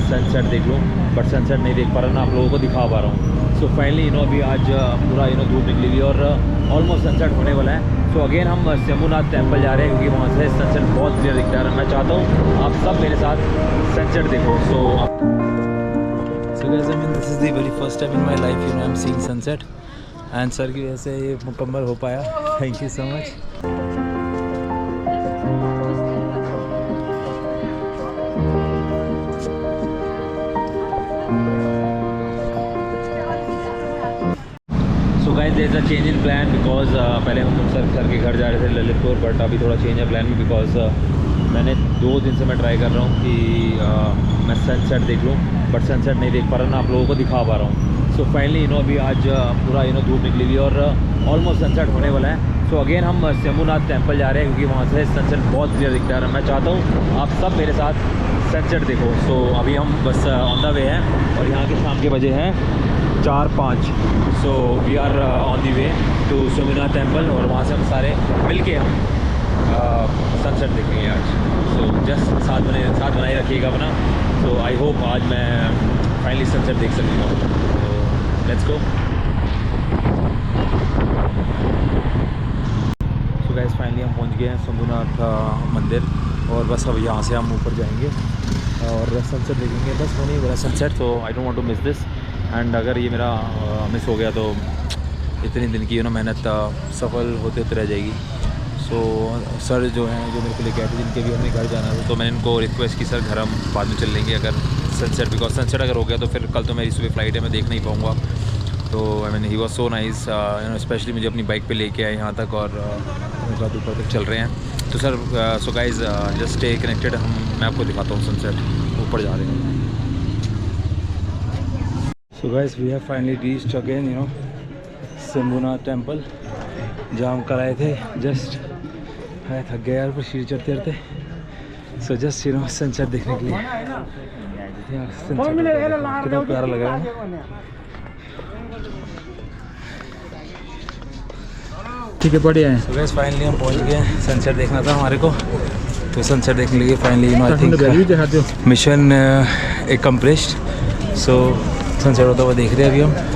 Sunset देख लूँ, but sunset नहीं देख पा रहा ना, आप लोगों को दिखा पा रहा हूँ। सो फाइनली अभी आज पूरा धूप निकली हुई और ऑलमोस्ट सनसेट होने वाला है। सो अगेन हम शंभूनाथ टेम्पल जा रहे हैं क्योंकि वहाँ से सनसेट बहुत क्लियर दिखता है। मैं चाहता हूँ आप सब मेरे साथ सनसेट देखो। So guys, I mean this is the very first time in my life I'm seeing sunset and sir की वजह से ये मुकम्मल हो पाया। Thank you so much. So guys there is a change in plan because पहले हम लोग सर के घर जा रहे थे ललितपुर, बट अभी थोड़ा चेंज है प्लान में बिकॉज मैंने 2 दिन से मैं ट्राई कर रहा हूँ कि मैं सनसेट देख लूँ, बट सनसेट नहीं देख पा रहा ना, आप लोगों को दिखा पा रहा हूँ। सो फाइनली अभी आज पूरा धूप निकली हुई और ऑलमोस्ट सनसेट होने वाला है। सो अगेन हम शंभूनाथ टेम्पल जा रहे हैं क्योंकि वहाँ से सनसेट बहुत क्लियर दिखता है। मैं चाहता हूँ आप सब मेरे साथ सनसेट देखो। सो अभी हम बस ऑन द वे हैं और यहाँ के शाम के बजे हैं 4-5। So we are on the way to Shambhunath temple और वहाँ से हम सारे मिल के हम सनसेट देखेंगे आज। सो जस्ट साथ बनाए रखिएगा अपना। सो आई होप आज मैं फाइनली सनसेट देख सकती हूँ। तो let's go. So guys finally हम पहुँच गए हैं शंभूनाथ मंदिर और बस अब यहाँ से हम ऊपर जाएंगे और सनसेट देखेंगे। बस होने ही वाला सनसेट, तो I don't want to miss this. And अगर ये मेरा मिस हो गया तो इतनी दिन की मेहनत सफल होते होते रह जाएगी। सो सर जो हैं जो मेरे को लेके आए थे, जिनके भी हमें घर जाना था, तो मैंने इनको रिक्वेस्ट की सर घर हम बाद में चल लेंगे अगर सनसेट, बिकॉज सनसेट अगर हो गया तो फिर कल तो मेरी सुबह फ्लाइट है, मैं देख नहीं पाऊँगा। तो I mean he was so nice, specially मुझे अपनी बाइक पे लेके आए यहाँ तक और मेरे साथ ऊपर तक चल रहे हैं। तो sir so guys just stay connected, मैं आपको दिखाता हूँ सनसेट, ऊपर जा रहे हैं। So guys we have finally reached again Shambhunath temple, जहाँ हम कल आए थे। जस्ट है थक गए यार पर सीढ़ी चढ़ते चढ़ते। सो जस्ट सनसेट देखने के लिए यार, कितना प्यारा लग रहा है। ठीक है, बढ़िया है। सो गाइस फाइनली हम पहुंच गए हैं। सनसेट देखना था हमारे को, तो सनसेट देखने के लिए finally I think mission accomplished. So sunset होता हुआ देख रहे हैं अभी हम।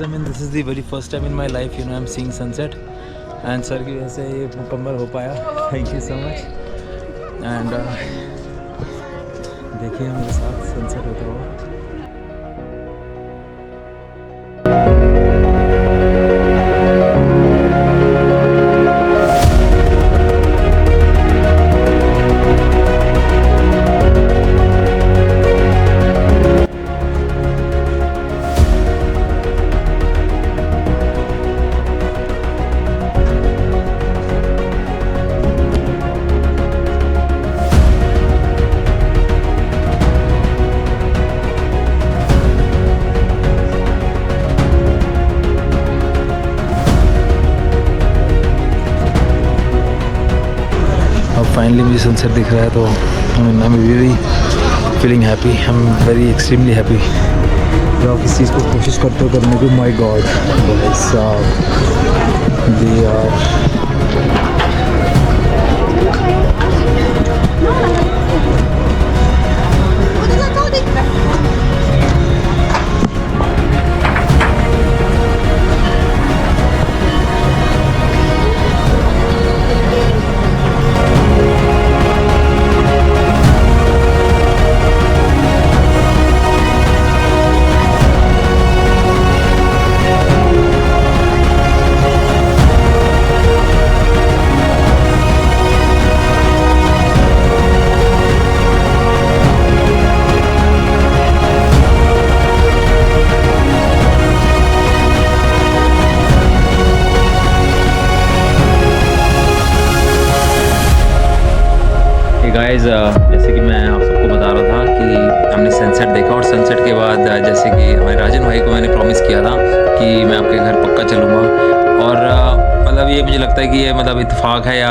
I mean this is the very first time in my life I'm seeing sunset and sir की वजह से ये मुकम्मल हो पाया। Thank you so much. And देखिए मेरे साथ सनसेट होता हुआ। फाइनली मुझे सनसेट दिख रहा है, तो I am very feeling happy. I am very extremely happy. तो आप इस चीज़ को कोशिश करते हो करने की, माय गॉड भाई साहब दे आर गाइस जैसे कि मैं आप सबको बता रहा था कि हमने सनसेट देखा और सनसेट के बाद जैसे कि हमारे राजन भाई को मैंने प्रॉमिस किया था कि मैं आपके घर पक्का चलूँगा और मतलब मतलब ये मुझे लगता है कि ये मतलब इत्तेफाक है या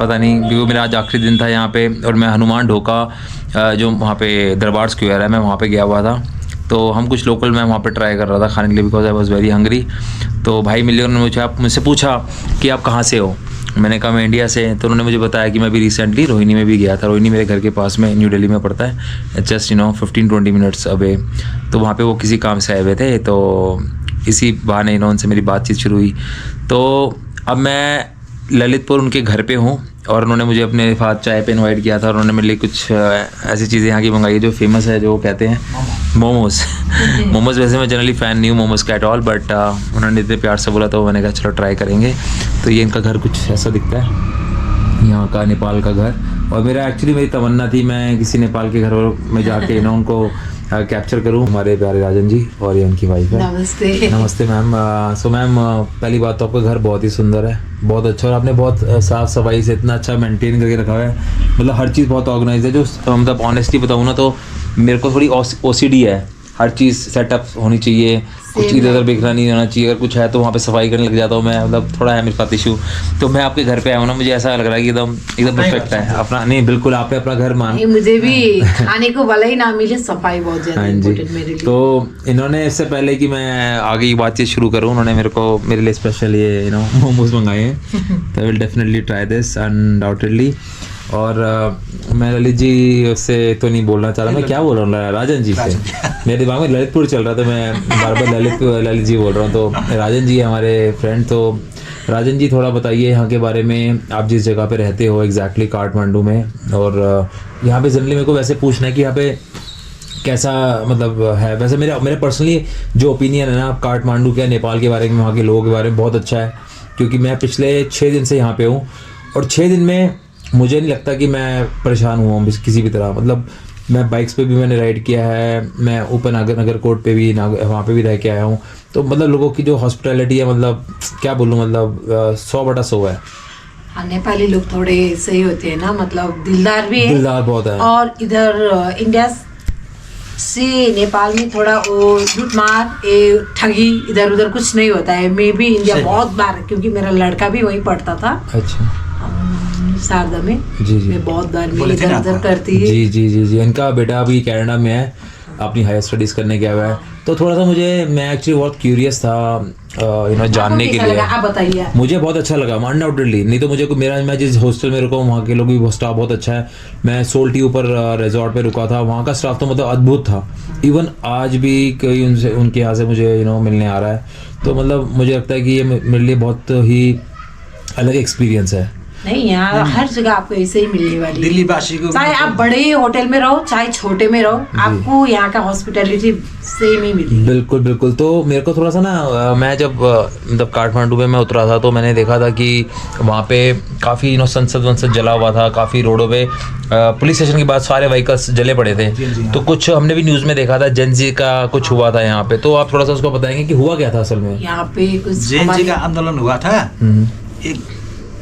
पता नहीं, क्योंकि मेरा आज आखिरी दिन था यहाँ पे और मैं हनुमान ढोका जो वहाँ पे दरबार स्क्वायर है, मैं वहाँ पे गया हुआ था। तो हम कुछ लोकल मैं वहाँ पे ट्राई कर रहा था खाने के लिए, because I was very hungry. तो भाई मिले, उन्होंने मुझसे पूछा कि आप कहाँ से हो। मैंने कहा मैं इंडिया से। तो उन्होंने मुझे बताया कि मैं भी रिसेंटली रोहिणी में भी गया था। रोहिणी मेरे घर के पास में न्यू दिल्ली में पड़ता है, जस्ट 15-20 मिनट्स अवे। तो वहाँ पे वो किसी काम से आए हुए थे, तो इसी बहाने उनसे मेरी बातचीत शुरू हुई। तो अब मैं ललितपुर उनके घर पे हूँ और उन्होंने मुझे अपने साथ चाय पे इनवाइट किया था और उन्होंने मेरे लिए कुछ ऐसी चीज़ें यहाँ की मंगाई है जो फेमस है, जो कहते हैं मोमोज़। मोमोज़ वैसे मैं जनरली फ़ैन नहीं हूँ मोमोज़ का एट ऑल, बट उन्होंने इतने प्यार से बोला तो मैंने कहा चलो ट्राई करेंगे। तो ये इनका घर कुछ ऐसा दिखता है, यहाँ का नेपाल का घर। और मेरी तमन्ना थी मैं किसी नेपाल के घर में जाके उनको कैप्चर करूँ। हमारे प्यारे राजन जी और ये उनकी वाइफ है। नमस्ते। नमस्ते मैम। सो मैम, पहली बात तो आपका घर बहुत ही सुंदर है, बहुत अच्छा, और आपने बहुत साफ़ सफाई से इतना अच्छा मेंटेन करके रखा है। मतलब हर चीज़ बहुत ऑर्गेनाइज है। जो मतलब ऑनेस्टली बताऊँ ना, तो मेरे को थोड़ी OCD है, हर चीज़ सेटअप होनी चाहिए, कुछ इधर उधर बिखरा नहीं होना चाहिए। अगर कुछ है तो वहाँ पे सफाई करने लग जाता हूँ मैं, मतलब थोड़ा है मेरे साथ इशू। तो मैं आपके घर पे आया हूँ ना, मुझे ऐसा लग रहा है कि एकदम परफेक्ट है अपना। नहीं बिल्कुल, आपने अपना घर मान। मुझे भी खाने को भले ही ना मिले, सफाई बहुत ज्यादा इम्पोर्टेंट मेरे लिए। तो इन्होंने इससे पहले कि मैं आगे की बातचीत शुरू करूँ, उन्होंने मेरे लिए स्पेशल ये मोमोज मंगाए हैं। तो I will definitely try this undoubtedly. और मैं ललित जी से तो नहीं बोलना चाह रहा, मैं क्या बोल रहा हूँ, राजन जी से। मेरे दिमाग में ललितपुर चल रहा था, मैं बार बार ललित जी बोल रहा हूँ। तो राजन जी हमारे फ्रेंड। तो राजन जी थोड़ा बताइए यहाँ के बारे में, आप जिस जगह पे रहते हो एग्जैक्टली काठमांडू में, और यहाँ पे जनरली मेरे को वैसे पूछना है कि यहाँ पे कैसा मतलब है। वैसे मेरे पर्सनली जो ओपिनियन है ना काठमांडू के, नेपाल के बारे में, वहाँ के लोगों के बारे में बहुत अच्छा है। क्योंकि मैं पिछले 6 दिन से यहाँ पे हूँ और 6 दिन में मुझे नहीं लगता कि मैं परेशान हुआ हूँ किसी भी तरह। मतलब मैं बाइक्स पे भी मैंने राइड किया है, मैं ऊपर नगरकोट पे भी वहाँ पे भी रह के आया हूँ। तो मतलब लोगों की जो हॉस्पिटैलिटी है, मतलब क्या बोलूँ, मतलब 100/100 है। हाँ, नेपाली लोग थोड़े सही होते हैं ना, मतलब दिलदार भी है, दिलदार बहुत है। और इधर इंडिया से नेपाल में थोड़ा वो लूटमार, ठगी, इधर उधर कुछ नहीं होता है। मैं भी इंडिया बहुत बार, क्योंकि मेरा लड़का भी वहीं पढ़ता था। अच्छा। शारदा में। जी। मैं बहुत बार इधर उधर करती है। जी। इनका बेटा अभी कनाडा में है, अपनी हायर स्टडीज करने गया हुआ है। तो थोड़ा सा मैं एक्चुअली बहुत क्यूरियस था जानने के लिए। आप बताइए। मुझे बहुत अच्छा लगा अनडाउटेडली। नहीं तो मुझे मैं जिस हॉस्टल में रुका हूँ वहाँ के लोग भी स्टाफ बहुत अच्छा है। मैं सोल टी ऊपर रिजॉर्ट पे रुका था, वहाँ का स्टाफ तो मतलब अद्भुत था। इवन आज भी कोई उनके यहाँ से मुझे मिलने आ रहा है। तो मतलब मुझे लगता है कि ये मेरे लिए बहुत ही अलग एक्सपीरियंस है। नहीं, यहाँ हर जगह आपको ऐसे ही मिलने वाली। दिल्ली वासी को, चाहे आप बड़े होटल में रहो चाहे छोटे में रहो, आपको यहाँ का हॉस्पिटैलिटी सेम ही मिलेगी। बिल्कुल। तो मेरे को थोड़ा सा ना, मैं जब मतलब काठमांडू में मैं उतरा था तो मैंने देखा था कि वहाँ पे काफ़ी संसद जला हुआ था। काफ़ी रोडों पे पुलिस स्टेशन के बाद सारे व्हीकल्स जले पड़े थे। तो कुछ हमने भी न्यूज़ में देखा था जेनजी का कुछ हुआ था यहाँ पे। तो आप थोड़ा सा उसको बताएंगे कि हुआ क्या था असल में यहाँ पे? कुछ जेएनजी का आंदोलन हुआ था। एक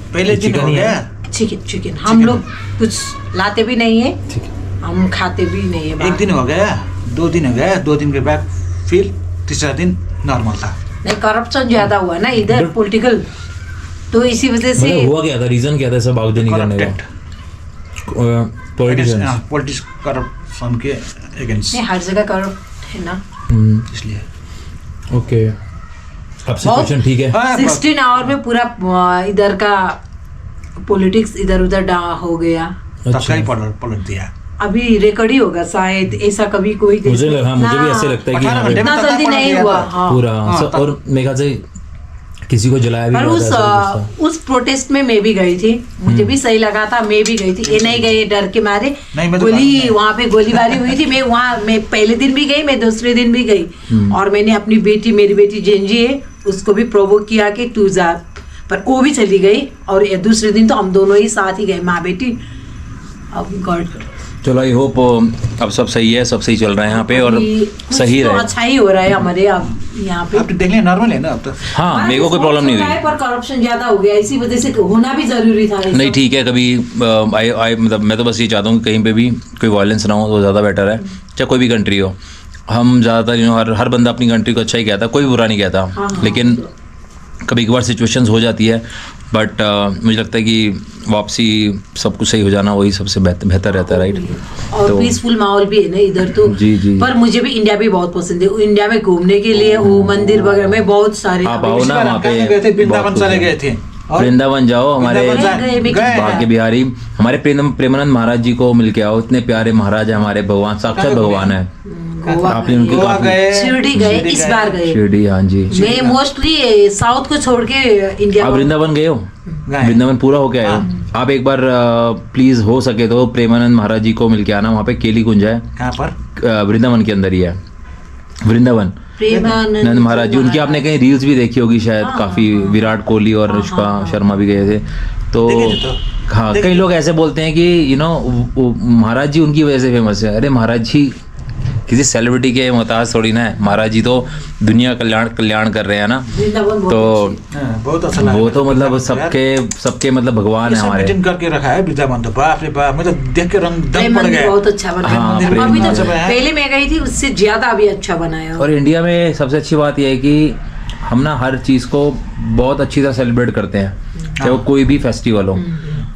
पहले दिन हो गया। चिकन हम लोग कुछ लाते भी नहीं है, हम खाते भी नहीं है। 1 दिन हो गया, 2 दिन हो गया, 2 दिन के बाद फिर तीसरा दिन नॉर्मल था। नहीं, करप्शन ज्यादा हुआ ना इधर, पॉलिटिकल। तो इसी वजह से हुआ क्या था, रीजन क्या था सब आगजनी करने का? पॉलिटिक्स करप्शन के अगेंस्ट। नहीं, हर जगह करप्ट है ना, इसलिए। ओके, अब सिचुएशन ठीक है। 16 आवर में पूरा इधर का पॉलिटिक्स इधर उधर हो गया। तत्काल पलट दिया। अभी रिकॉर्ड ही होगा शायद, ऐसा कभी कोई मुझे भी ऐसे लगता है कि यहाँ पे इतना जल्दी नहीं हुआ। हाँ। पूरा और मेरे ख्याल से किसी को जलाया भी पर उस प्रोटेस्ट में मैं भी गई थी, मुझे भी सही लगा था, मैं भी गई थी। ये नहीं गए डर के मारे, गोली वहाँ पे गोलीबारी हुई थी। मैं पहले दिन भी गई, मैं दूसरे दिन भी गई, और मैंने अपनी बेटी, मेरी बेटी जेनजी है, उसको भी प्रोवोक किया कि तू जा, पर वो भी चली गई। और दूसरे दिन तो हम दोनों ही साथ ही गए, माँ बेटी। अब गॉड, चलो आई होप अब सब सही है, सब सही चल रहा है यहाँ पे, और सही तो रहे। अच्छा ही हो रहा है हमारे अब यहाँ पे। अब तो देखने नॉर्मल है ना अब तो। हाँ, मेरे को कोई प्रॉब्लम नहीं हुई, पर करप्शन ज्यादा हो गया, इसी वजह से होना भी जरूरी था। नहीं ठीक है। कभी मतलब मैं तो बस ये चाहता हूँ कि कहीं पे भी कोई वायलेंस ना हो तो ज़्यादा बेटर है, चाहे कोई भी कंट्री हो। हम ज़्यादातर हर बंदा अपनी कंट्री को अच्छा ही कहता, कोई बुरा नहीं कहता। लेकिन कभी कभार सिचुएशंस हो जाती है, बट मुझे लगता है कि वापसी सब कुछ सही हो जाना वही सबसे बेहतर रहता है, राइट? और पीसफुल माहौल भी है ना इधर तो। जी जी। पर मुझे भी इंडिया भी बहुत पसंद है। इंडिया में घूमने के लिए वो मंदिर वगैरह में बहुत सारे आप आओ ना वहाँ पे, गए थे, वृंदावन चले गए थे। और वृंदावन जाओ, हमारे भाग्य बिहारी हमारे प्रेमानंद महाराज जी को मिल के आओ, इतने प्यारे महाराज है हमारे, भगवान साक्षात भगवान है। आपने उनकी गोवा गए, शिरडी गए, इस बार गए शिरडी, हाँ जी। मैं मोस्टली साउथ को छोड़ के इंडिया। आप वृंदावन गए हो? वृंदावन पूरा होके आए हो? आप एक बार प्लीज हो सके तो प्रेमानंद महाराज जी को मिल के आना, वहाँ पे केली कुंज है। कहाँ पर? वृंदावन के अंदर ही है वृंदावन। प्रेमानंद महाराज जी, उनकी आपने कहीं रील्स भी देखी होगी शायद, काफी विराट कोहली और अनुष्का शर्मा भी गए थे तो। हाँ, कई लोग ऐसे बोलते हैं कि यू नो महाराज जी उनकी वजह से फेमस है। अरे महाराज जी किसी सेलिब्रिटी के मोहताज थोड़ी ना है, महाराज जी तो दुनिया कल्याण कर रहे हैं ना, तो बहुत अच्छा लगा। वो तो मतलब सबके मतलब भगवान है हमारे। मीटिंग करके रखा है वृंदावन, तो बाप रे बाप, मुझे देख के रंग दम पड़ गया। बहुत अच्छा बना हाँ, है। प्रेम अभी तो मंदिर पहले मैं गई थी उससे ज्यादा अभी अच्छा बनाया। और इंडिया में सबसे अच्छी बात यह है कि हम ना हर चीज़ को बहुत अच्छी तरह सेलिब्रेट करते हैं, चाहे वो कोई भी फेस्टिवल हो,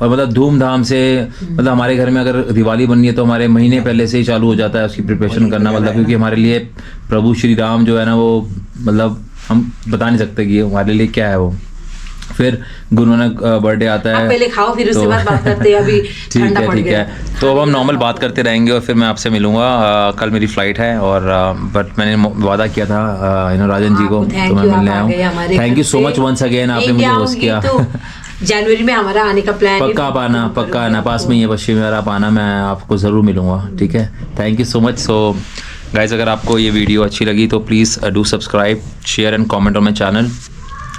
और मतलब धूमधाम से। मतलब हमारे घर में अगर दिवाली बननी है तो हमारे महीने पहले से ही चालू हो जाता है उसकी प्रिपरेशन करना, मतलब क्योंकि हमारे लिए प्रभु श्री राम जो है ना, वो मतलब हम बता नहीं सकते कि हमारे लिए क्या है वो। फिर गुरु नानक बर्थडे आता है, पहले खाओ फिर उसके बाद बात करते हैं। अभी ठंडा पड़ गया है, तो अब हम नॉर्मल बात करते रहेंगे और फिर मैं आपसे मिलूंगा। कल मेरी फ्लाइट है और बट मैंने वादा किया था राजन जी को, तो मैं मिलने आया हूँ। Thank you so much once again, आपने मुझे होस्ट किया। जनवरी में हमारा आने का प्लान है। पक्का आना, पास में ही है पश्चिम में, आप आना, मैं आपको ज़रूर मिलूंगा, ठीक है? Thank you so much. So guys, अगर आपको ये वीडियो अच्छी लगी तो please do subscribe, share and comment on my channel.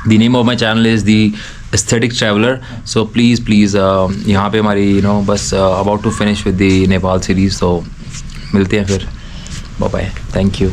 The name of my channel is The Aesthetic Traveler. So please यहाँ पे हमारी बस about to finish with the Nepal series, तो मिलते हैं फिर। Bye bye, thank you.